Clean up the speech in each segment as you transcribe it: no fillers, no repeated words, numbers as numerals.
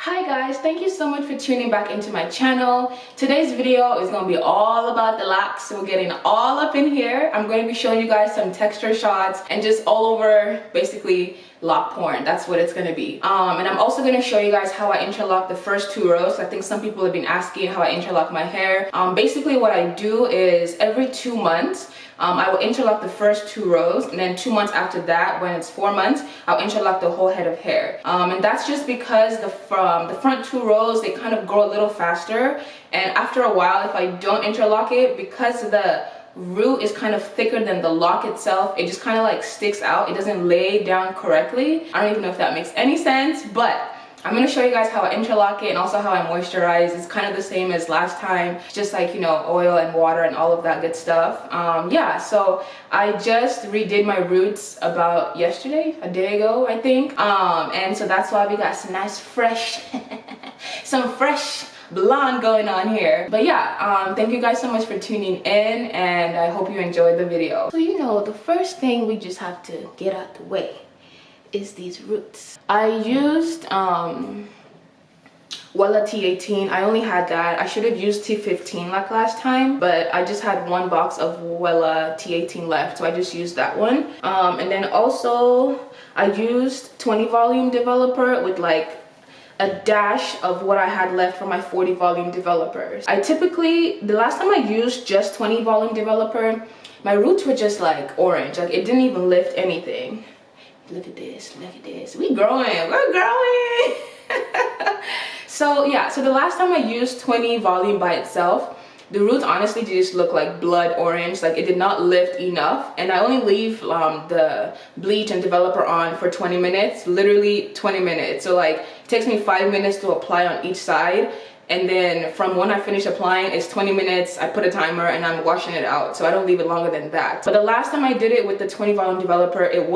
Hi guys, thank you so much for tuning back into my channel. Today's video is going to be all about the Locs, so we're getting all up in here. I'm going to be showing you guys some texture shots and just all over basically lock porn. That's what it's going to be. And I'm also going to show you guys how I interlock the first 2 rows. I think some people have been asking how I interlock my hair. Basically what I do is every 2 months I will interlock the first 2 rows, and then 2 months after that, when it's 4 months, I'll interlock the whole head of hair. And that's just because the front 2 rows, they kind of grow a little faster, and after a while, if I don't interlock it, because the root is kind of thicker than the lock itself, it just kind of like sticks out. It doesn't lay down correctly. I don't even know if that makes any sense, but I'm going to show you guys how I interlock it and also how I moisturize. It's kind of the same as last time, just like, you know, oil and water and all of that good stuff. Yeah, so I just redid my roots about yesterday, a day ago, I think. And so that's why we got some nice fresh, some fresh blonde going on here. But yeah, thank you guys so much for tuning in, and I hope you enjoyed the video. So, you know, the first thing we just have to get out the way is these roots. I used Wella T18. I only had that. I should have used T15 like last time, but I just had 1 box of Wella T18 left, so I just used that one. And then also I used 20 volume developer with like a dash of what I had left from my 40 volume developers. I typically, the last time I used just 20 volume developer, my roots were just like orange, like it didn't even lift anything. Look at this, look at this. We're growing. So yeah, so the last time I used 20 volume by itself, the roots honestly just look like blood orange. Like it did not lift enough, and I only leave the bleach and developer on for 20 minutes, literally 20 minutes. So like it takes me 5 minutes to apply on each side, and then from when I finish applying, it's 20 minutes. I put a timer and I'm washing it out, so I don't leave it longer than that. But the last time I did it with the 20 volume developer, it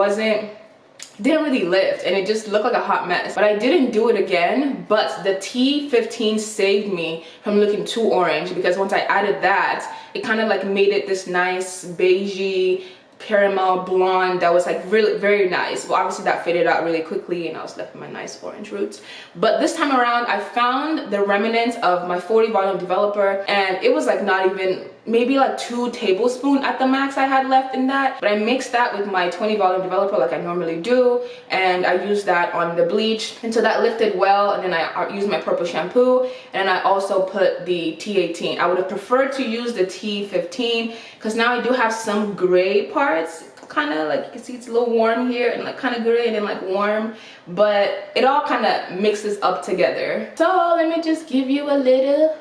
didn't really lift, and it just looked like a hot mess. But I didn't do it again, but the T15 saved me from looking too orange, because once I added that, it kind of like made it this nice beigey caramel blonde that was like really very nice. Well, obviously that faded out really quickly and I was left with my nice orange roots. But this time around, I found the remnants of my 40 volume developer, and it was like not even, maybe like 2 tablespoons at the max I had left in that. But I mixed that with my 20 volume developer like I normally do, and I used that on the bleach, and so that lifted well. And then I used my purple shampoo, and I also put the T18. I would have preferred to use the T15 because now I do have some gray parts, kind of like you can see it's a little warm here and like kind of gray and then like warm, but it all kind of mixes up together. So let me just give you a little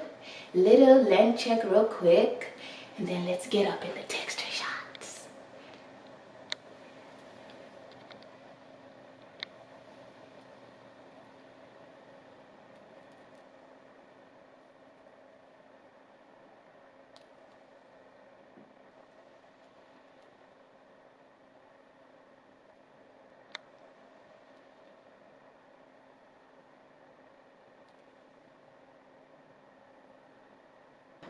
lens check real quick, and then let's get up in the texture shots.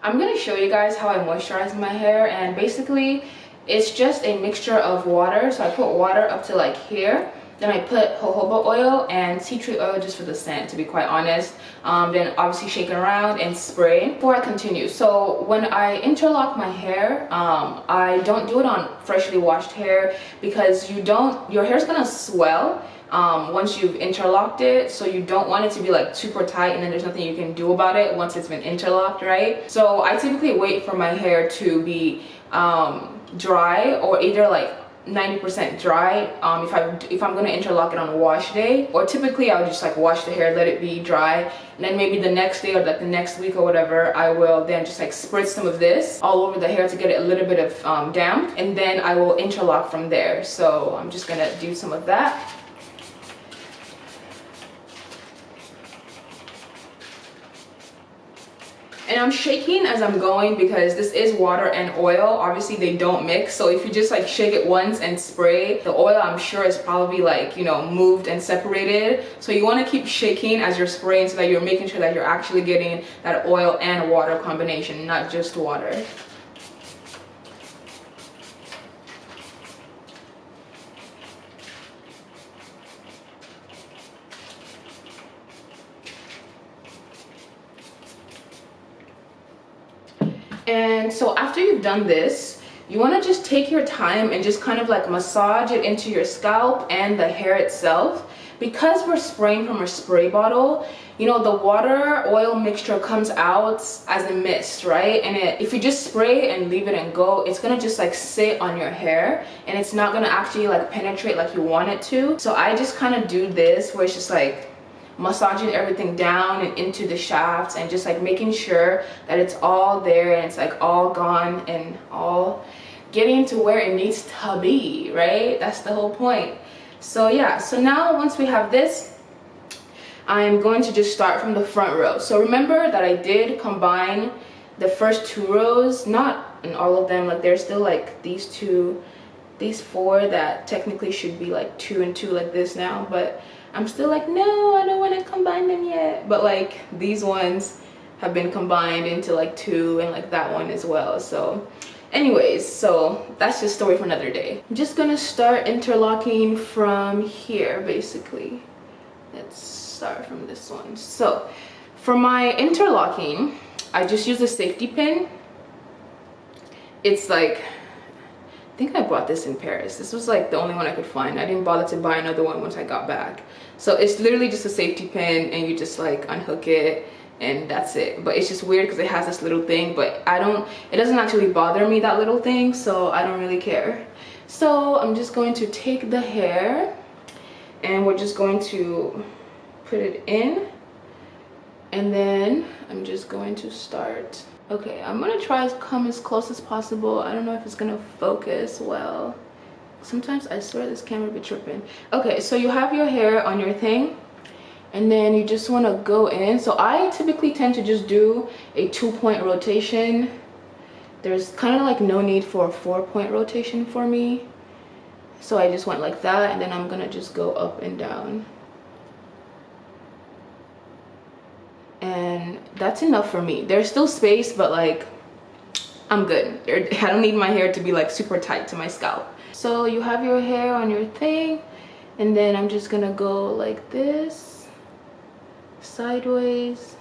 I'm going to show you guys how I moisturize my hair, and basically it's just a mixture of water. So I put water up to like here, then I put jojoba oil and tea tree oil just for the scent, to be quite honest. Then obviously shake it around and spray. Before I continue, so when I interlock my hair, I don't do it on freshly washed hair, because your hair's gonna swell once you've interlocked it, so you don't want it to be like super tight and then there's nothing you can do about it once it's been interlocked, right? So I typically wait for my hair to be dry, or either like 90% dry if I'm gonna interlock it on a wash day, or typically I'll just like wash the hair, let it be dry, and then maybe the next day or like the next week or whatever, I will then just like spritz some of this all over the hair to get it a little bit of damp, and then I will interlock from there. So I'm just gonna do some of that. And I'm shaking as I'm going because this is water and oil. Obviously they don't mix, so if you just like shake it once and spray, the oil I'm sure is probably like, you know, moved and separated. So you want to keep shaking as you're spraying so that you're making sure that you're actually getting that oil and water combination, not just water. And so after you've done this, you want to just take your time and just kind of like massage it into your scalp and the hair itself. Because we're spraying from a spray bottle, you know, the water oil mixture comes out as a mist, right? And if you just spray and leave it and go, it's gonna just like sit on your hair and it's not gonna actually like penetrate like you want it to. So I just kind of do this where it's just like massaging everything down and into the shafts and just like making sure that it's all there and it's like all gone and all getting to where it needs to be, right? That's the whole point. So yeah, so now once we have this, I'm going to just start from the front row. So remember that I did combine the first 2 rows, not in all of them, like there's still like these 4 that technically should be like 2 and 2 like this now, but I'm still like, no, I don't want to combine them yet. But like these ones have been combined into like 2 and like that one as well. So anyways, so that's just a story for another day. I'm just gonna start interlocking from here basically. Let's start from this one. So for my interlocking, I just use a safety pin. It's like, I think I bought this in Paris. This was like the only one I could find. I didn't bother to buy another one once I got back. So it's literally just a safety pin and you just like unhook it and that's it. But it's just weird because it has this little thing, but it doesn't actually bother me, that little thing, so I don't really care. So I'm just going to take the hair and we're just going to put it in, and then I'm just going to start. Okay, I'm gonna try to come as close as possible. I don't know if it's gonna focus well. Sometimes I swear this camera be tripping. Okay, so you have your hair on your thing and then you just want to go in. So I typically tend to just do a 2-point rotation. There's kind of like no need for a 4-point rotation for me, so I just went like that, and then I'm gonna just go up and down, and that's enough for me. There's still space, but like I'm good. I don't need my hair to be like super tight to my scalp. So you have your hair on your thing, and then I'm just gonna go like this, sideways,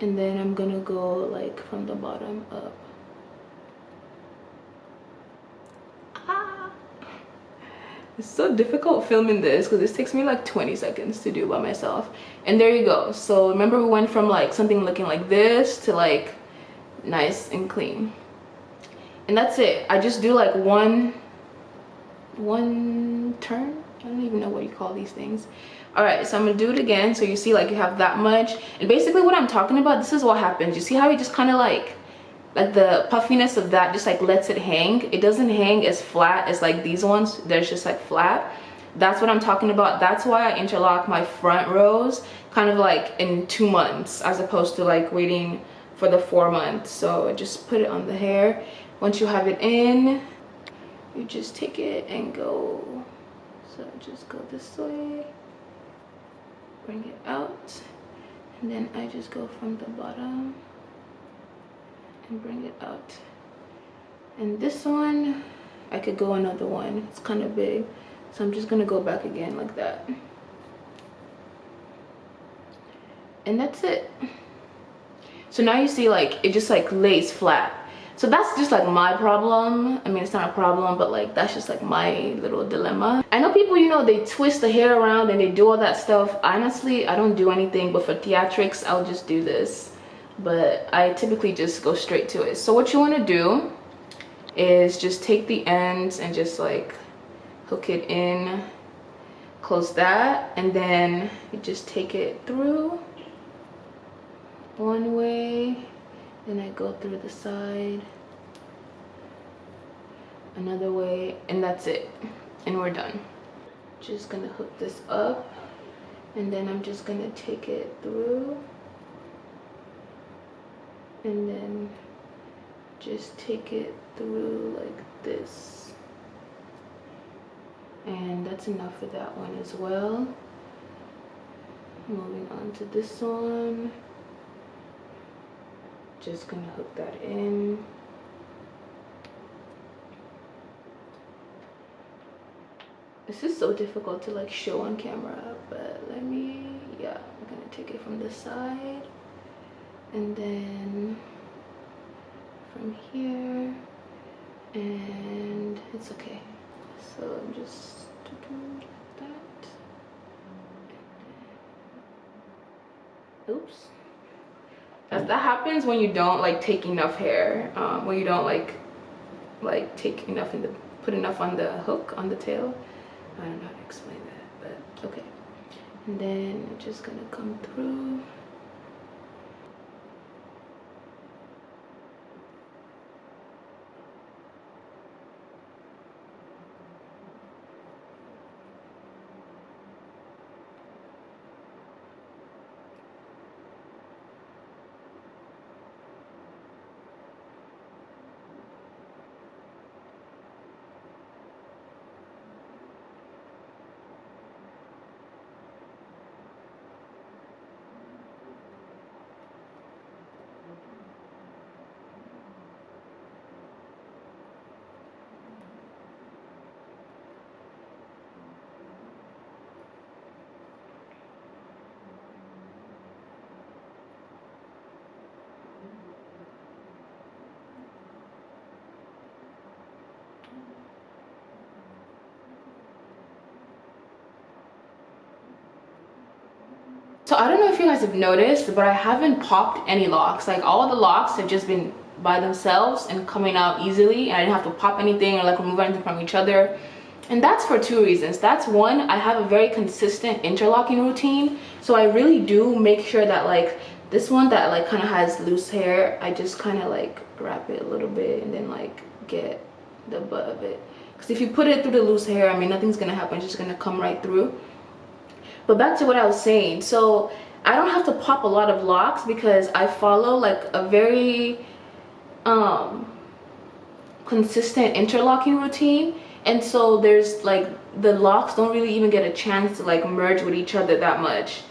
and then I'm gonna go like from the bottom up. It's so difficult filming this because this takes me like 20 seconds to do by myself. And there you go. So remember, we went from like something looking like this to like nice and clean. And that's it. I just do like one turn. I don't even know what you call these things. All right, so I'm gonna do it again. So you see like you have that much. And basically what I'm talking about, this is what happens. You see how you just kind of like the puffiness of that just like lets it hang. It doesn't hang as flat as like these ones. They're just like flat. That's what I'm talking about. That's why I interlock my front rows kind of like in 2 months as opposed to like waiting for the 4 months. So just put it on the hair. Once you have it in, you just take it and go. So just go this way, bring it out, and then I just go from the bottom and bring it out. And this one, I could go another one. It's kind of big, so I'm just gonna go back again like that. And that's it. So now you see like it just like lays flat. So that's just like my problem. I mean, it's not a problem, but like that's just like my little dilemma. I know people, you know, they twist the hair around and they do all that stuff. Honestly, I don't do anything, but for theatrics, I'll just do this. But I typically just go straight to it. So what you want to do is just take the ends and just like hook it in, close that, and then you just take it through one way, then I go through the side another way, and that's it, and we're done. Just gonna hook this up, and then I'm just gonna take it through, and then just take it through like this, and that's enough for that one as well. Moving on to this one, just gonna hook that in. This is so difficult to like show on camera, but yeah, I'm gonna take it from this side, and then from here, and it's okay. So I'm just like that. Oops. That happens when you don't like take enough hair, when you don't like take enough in the, put enough on the hook on the tail. I don't know how to explain that, but okay. And then I'm just gonna come through. So I don't know if you guys have noticed, but I haven't popped any locks. Like all the locks have just been by themselves and coming out easily, and I didn't have to pop anything or like remove anything from each other. And that's for two reasons. That's one, I have a very consistent interlocking routine, so I really do make sure that like this one that like kind of has loose hair, I just kind of like wrap it a little bit and then like get the butt of it, because if you put it through the loose hair, I mean nothing's gonna happen, it's just gonna come right through. But back to what I was saying, so I don't have to pop a lot of locks because I follow like a very consistent interlocking routine, and so there's like the locks don't really even get a chance to like merge with each other that much.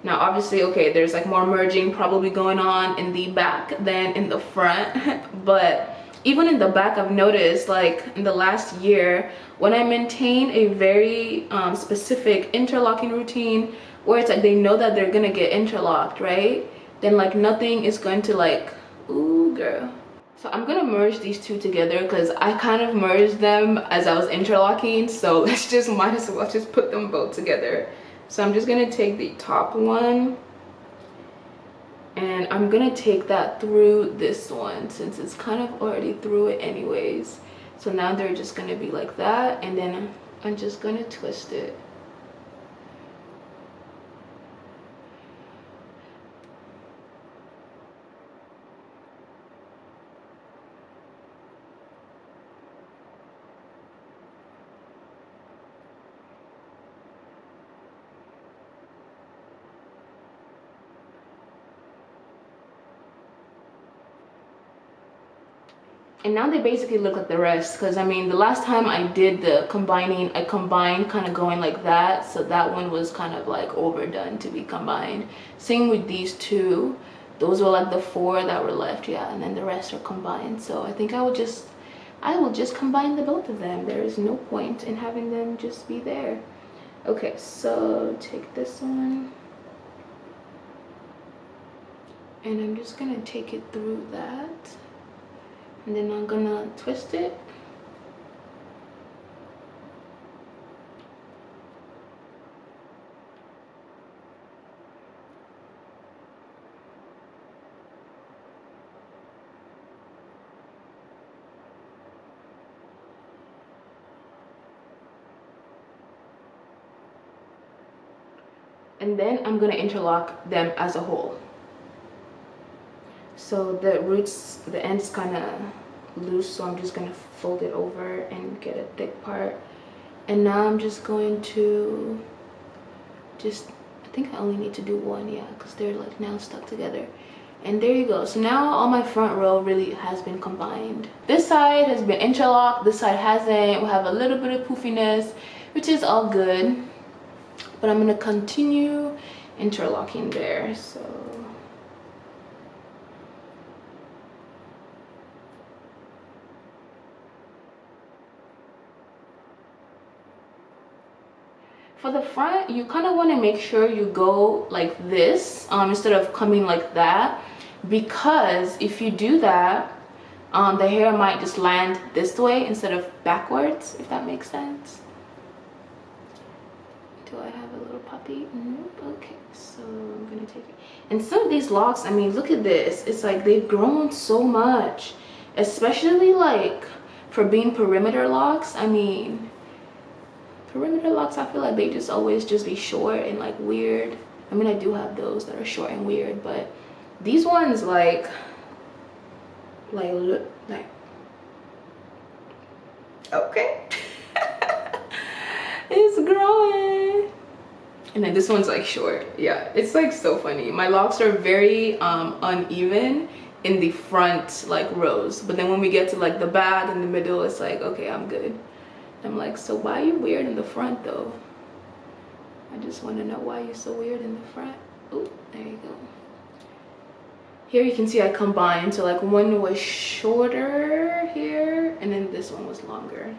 Now obviously, okay, there's like more merging probably going on in the back than in the front, but even in the back I've noticed like in the last year, when I maintain a very specific interlocking routine where it's like they know that they're gonna get interlocked, right? Then like nothing is going to like, ooh girl. So I'm gonna merge these two together because I kind of merged them as I was interlocking, so let's just might as well just put them both together. So I'm just gonna take the top one and I'm gonna take that through this one since it's kind of already through it anyways. So now they're just gonna be like that, and then I'm just gonna twist it. And now they basically look like the rest, because I mean the last time I did the combining, I combined kind of going like that, so that one was kind of like overdone to be combined. Same with these two, those were like the four that were left, yeah, and then the rest are combined. So I think I will just combine the both of them. There is no point in having them just be there. Okay, so take this one and I'm just gonna take it through that. And then I'm gonna twist it. And then I'm gonna interlock them as a whole. So the roots, the end's kind of loose, so I'm just gonna fold it over and get a thick part. And now I'm just going to I think I only need to do one, yeah, because they're like now stuck together. And there you go. So now all my front row really has been combined. This side has been interlocked, this side hasn't. We'll have a little bit of poofiness, which is all good, but I'm gonna continue interlocking there. So for the front, you kind of want to make sure you go like this instead of coming like that, because if you do that, the hair might just land this way instead of backwards, if that makes sense. Do I have a little puppy? Nope. Okay, so I'm gonna take it. And some of these locks, I mean, look at this. It's like they've grown so much, especially like for being perimeter locks. I mean, perimeter locks, I feel like they just always just be short and like weird. I mean, I do have those that are short and weird, but these ones like okay. It's growing. And then this one's like short. Yeah, it's like so funny. My locks are very uneven in the front like rows, but then when we get to like the back and the middle, it's like, okay, I'm good. I'm like, so why are you weird in the front though? I just want to know why you're so weird in the front. Oh, there you go. Here you can see I combined, so like one was shorter here and then this one was longer.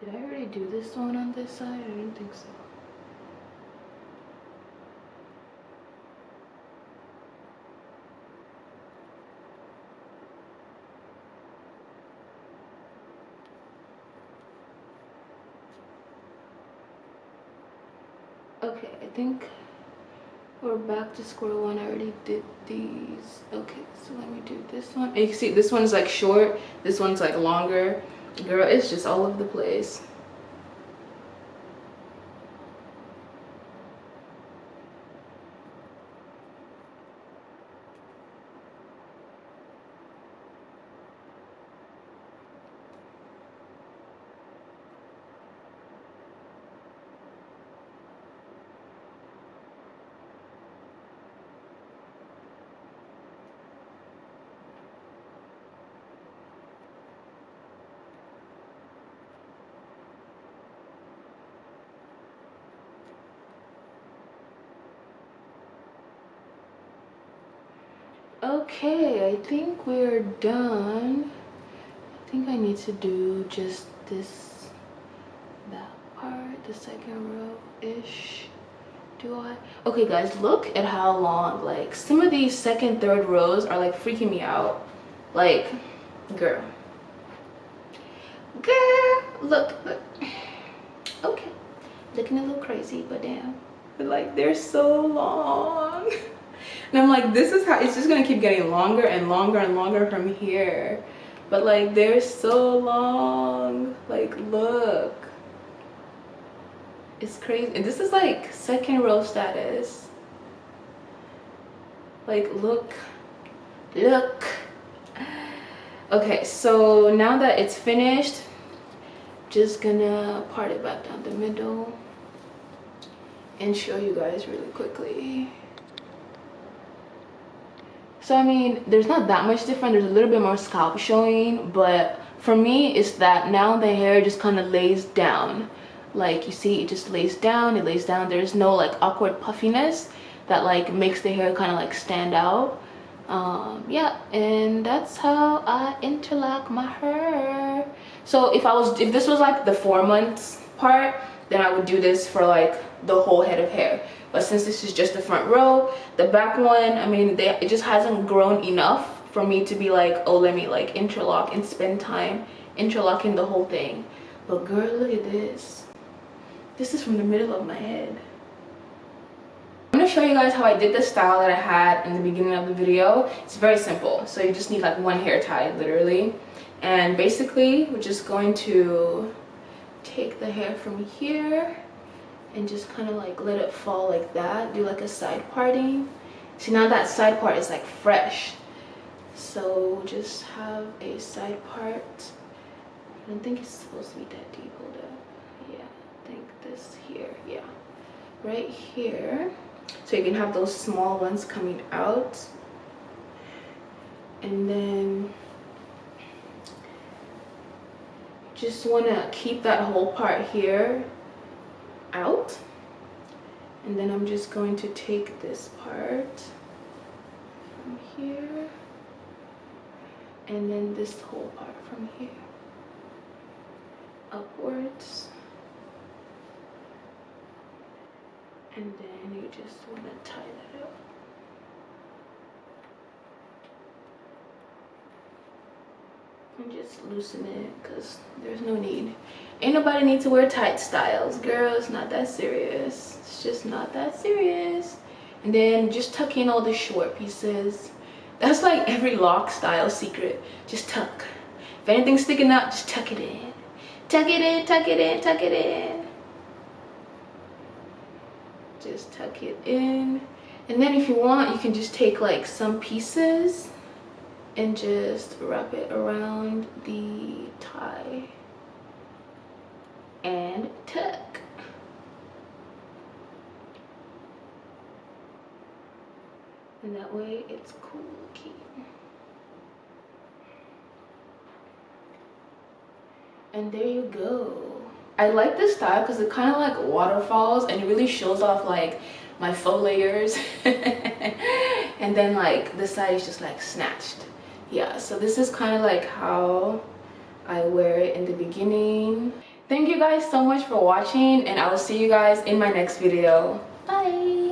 Did I already do this one on this side? I don't think so. Okay, I think we're back to square one. I already did these. Okay, so let me do this one. And you can see this one's like short, this one's like longer. Girl, it's just all over the place. Okay, I think we're done. I think I need to do just that part, the second row-ish. Do I? Okay guys, look at how long, like some of these second, third rows are like freaking me out. Like, girl, look. Okay, looking a little crazy, but damn. But like, they're so long. And I'm like, this is how it's just gonna keep getting longer and longer and longer from here. But like, they're so long. Like, look, it's crazy. And this is like second row status. Like, look. Okay, so now that it's finished, just gonna part it back down the middle and show you guys really quickly. So I mean, there's not that much different. There's a little bit more scalp showing, but for me, it's that now the hair just kind of lays down. Like, you see, it just lays down, it lays down. There's no like awkward puffiness that like makes the hair kind of like stand out. Yeah, and that's how I interlock my hair. So if this was like the 4 months part, then I would do this for like the whole head of hair. But since this is just the front row, the back one, I mean, it just hasn't grown enough for me to be like, oh, let me like interlock and spend time interlocking the whole thing. But girl, look at this. This is from the middle of my head. I'm gonna show you guys how I did the style that I had in the beginning of the video. It's very simple. So you just need like one hair tie, literally. And basically, we're just going to take the hair from here and just kind of like let it fall like that. Do like a side parting. See, now that side part is like fresh. So just have a side part. I don't think it's supposed to be that deep. Hold up. Yeah, I think this here. Yeah, right here. So you can have those small ones coming out. And then just want to keep that whole part here out. And then I'm just going to take this part from here, and then this whole part from here upwards, and then you just want to tie that up. And just loosen it, because there's no need. Ain't nobody need to wear tight styles, girl. It's not that serious. It's just not that serious. And then just tuck in all the short pieces. That's like every lock style secret. Just tuck. If anything's sticking out, just tuck it in. Tuck it in, tuck it in, tuck it in. Just tuck it in. And then if you want, you can just take like some pieces and just wrap it around the tie and tuck. And that way it's cool looking. And there you go. I like this style because it kind of like waterfalls, and it really shows off like my faux layers. And then like the side is just like snatched. Yeah, so this is kind of like how I wear it in the beginning. Thank you guys so much for watching, and I will see you guys in my next video. Bye.